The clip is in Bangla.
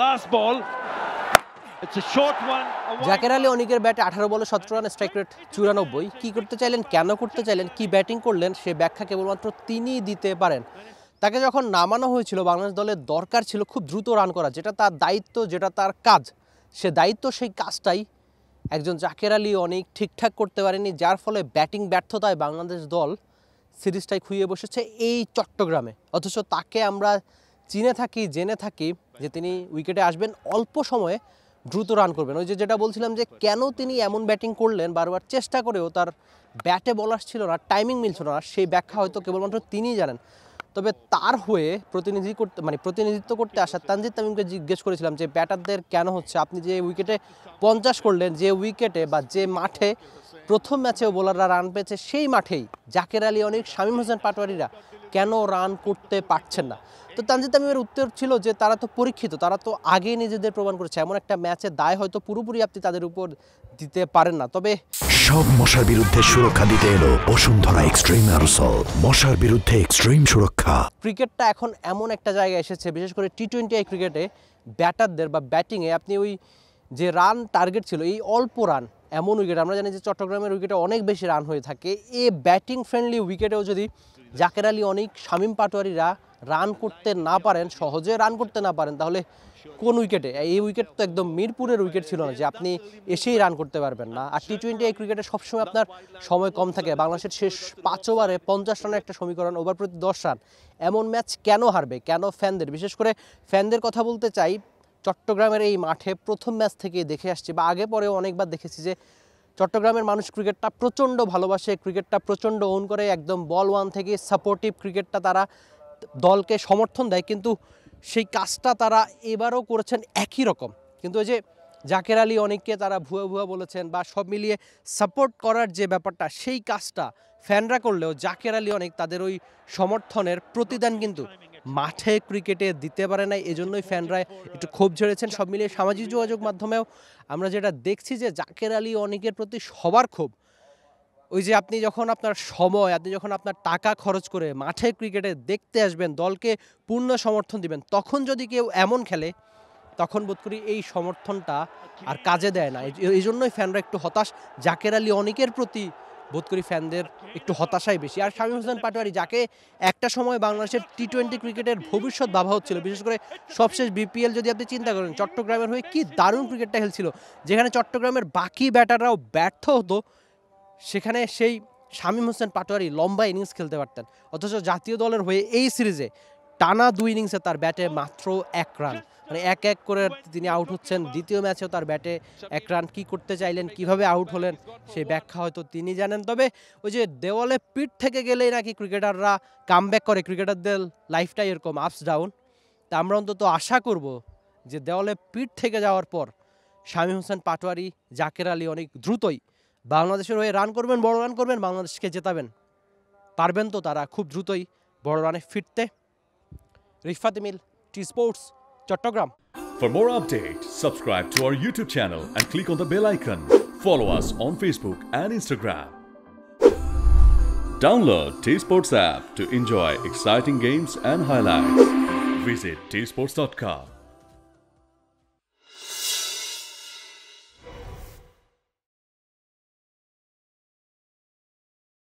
Last ball. It's a short one. Zaker Ali অনিকের ব্যাটে 18 বলে 17 রান, স্ট্রাইক রেট 94। কি করতে চাইলেন, কেন করতে চাইলেন, কি ব্যাটিং করলেন, সে ব্যাখ্যা কেবলমাত্র তিনিই দিতে পারেন। তাকে যখন নামানো হয়েছিল বাংলাদেশ দলের দরকার ছিল খুব দ্রুত রান করা, যেটা তার দায়িত্ব, যেটা তার কাজ, সে দায়িত্ব সেই কাজটাই একজন জাকের আলী অনিক ঠিকঠাক করতে পারেনি, যার ফলে ব্যাটিং ব্যর্থতায় বাংলাদেশ দল সিরিজটাই খুইয়ে বসেছে এই চট্টগ্রামে। অথচ তাকে আমরা চিনে থাকি, জেনে থাকি যে তিনি উইকেটে আসবেন, অল্প সময়ে দ্রুত রান করবেন। ওই যেটা বলছিলাম যে কেন তিনি এমন ব্যাটিং করলেন, বারবার চেষ্টা করেও তার ব্যাটে বল আসছিল না, টাইমিং মিলছিল না, সেই ব্যাখ্যা হয়তো কেবলমাত্র তিনিই জানেন। তবে তার হয়ে প্রতিনিধিত্ব করতে আসা তানজিদ তামিমকে জিজ্ঞেস করেছিলাম যে ব্যাটারদের কেন হচ্ছে, আপনি যে উইকেটে 50 করলেন, যে উইকেটে বা যে মাঠে প্রথম ম্যাচেও বোলাররা রান পেয়েছে, সেই মাঠেই জাকের আলী অনিক, শামীম হোসেন পাটোয়ারিরা কেন রান করতে পারছেন না। তো তানজিদ তামিমের উত্তর ছিল যে তারা তো পরীক্ষিত, তারা তো আগেই নিজেদের প্রমাণ করেছে, এমন একটা ম্যাচের দায় হয়তো পুরোপুরি আপনি তাদের উপর দিতে পারেন না। তবে সব মশার বিরুদ্ধে সুরক্ষা দিতে এলো বসুন্ধরা এক্সট্রিম অ্যারোসল, মশার বিরুদ্ধে এক্সট্রিম সুরক্ষা। ক্রিকেটটা এখন এমন একটা জায়গায় এসেছে, বিশেষ করে টি-20 ক্রিকেটে ব্যাটারদের বা ব্যাটিংয়ে আপনি ওই যে রান টার্গেট ছিল, এই অল্প রান, এমন উইকেট আমরা জানি যে চট্টগ্রামের উইকেটে অনেক বেশি রান হয়ে থাকে, এই ব্যাটিং ফ্রেন্ডলি উইকেটেও যদি জাকের আলী অনিক, শামীম পাটোয়ারিরা রান করতে না পারেন, সহজে রান করতে না পারেন, তাহলে কোন উইকেটে? এই উইকেট তো একদম মিরপুরের উইকেট ছিল না যে আপনি এসেই রান করতে পারবেন না। আর টি-20 ক্রিকেটে সবসময় আপনার সময় কম থাকে। বাংলাদেশের শেষ 5 ওভারে 50 রানের একটা সমীকরণ, ওভার প্রতি 10 রান। এমন ম্যাচ কেন হারবে, কেন ফ্যানদের, বিশেষ করে ফ্যানদের কথা বলতে চাই, চট্টগ্রামের এই মাঠে প্রথম ম্যাচ থেকে দেখে আসছি বা আগে পরেও অনেকবার দেখেছি যে চট্টগ্রামের মানুষ ক্রিকেটটা প্রচণ্ড ভালোবাসে, ক্রিকেটটা প্রচণ্ড ওন করে, একদম বল ওয়ান থেকে সাপোর্টিভ ক্রিকেটটা তারা দলকে সমর্থন দেয়, কিন্তু সেই কাজটা তারা এবারও করেছেন একই রকম। কিন্তু ওই যে জাকের আলী অনিককে তারা ভুয়া বলেছেন বা সব মিলিয়ে সাপোর্ট করার যে ব্যাপারটা, সেই কাজটা ফ্যানরা করলেও জাকের আলী অনিক তাদের ওই সমর্থনের প্রতিদান কিন্তু মাঠে ক্রিকেটে দিতে পারে না। এজন্যই ফ্যানরা একটু ক্ষোভ ঝেড়েছেন। সব মিলিয়ে সামাজিক যোগাযোগ মাধ্যমেও আমরা যেটা দেখছি যে জাকের আলী অনিকের প্রতি সবার ক্ষোভ। ওই যে আপনি যখন আপনার সময়, আপনি যখন আপনার টাকা খরচ করে মাঠে ক্রিকেটে দেখতে আসবেন, দলকে পূর্ণ সমর্থন দিবেন, তখন যদি কেউ এমন খেলে, তখন বোধ করি এই সমর্থনটা আর কাজে দেয় না। এই জন্যই ফ্যানরা একটু হতাশ। জাকের আলী অনিকের প্রতি বোধ করি ফ্যানদের একটু হতাশাই বেশি। আর শামীম হোসেন পাটোয়ারি, যাকে একটা সময় বাংলাদেশের টি-20 ক্রিকেটের ভবিষ্যৎ ভাবা হচ্ছিল, বিশেষ করে সবশেষ বিপিএল যদি আপনি চিন্তা করেন, চট্টগ্রামের হয়ে কি দারুণ ক্রিকেটটা খেলছিল, যেখানে চট্টগ্রামের বাকি ব্যাটাররাও ব্যর্থ হতো, সেখানে সেই শামীম হোসেন পাটোয়ারি লম্বা ইনিংস খেলতে পারতেন। অথচ জাতীয় দলের হয়ে এই সিরিজে টানা 2 ইনিংসে তার ব্যাটে মাত্র 1 রান, মানে এক করে তিনি আউট হচ্ছেন। দ্বিতীয় ম্যাচেও তার ব্যাটে 1 রান। কি করতে চাইলেন, কিভাবে আউট হলেন, সেই ব্যাখ্যা হয়তো তিনি জানেন। তবে ওই যে দেওয়ালে পিঠ থেকে গেলেই নাকি ক্রিকেটাররা কামব্যাক করে, ক্রিকেটারদের লাইফটাই এরকম আপস ডাউন। তা আমরা অন্তত আশা করব যে দেওয়ালে পিঠ থেকে যাওয়ার পর শামীম হোসেন পাটোয়ারি, জাকের আলী অনেক দ্রুতই বাংলাদেশের হয়ে রান করবেন, বড় রান করবেন, বাংলাদেশকে জেতাবেন। পারবেন তো তারা খুব দ্রুতই বড় রানে ফিরতে। Rifat Emil, T Sports, Chattogram. For more updates, subscribe to our YouTube channel and click on the bell icon. Follow us on Facebook and Instagram. Download T Sports app to enjoy exciting games and highlights. Visit tsports.com.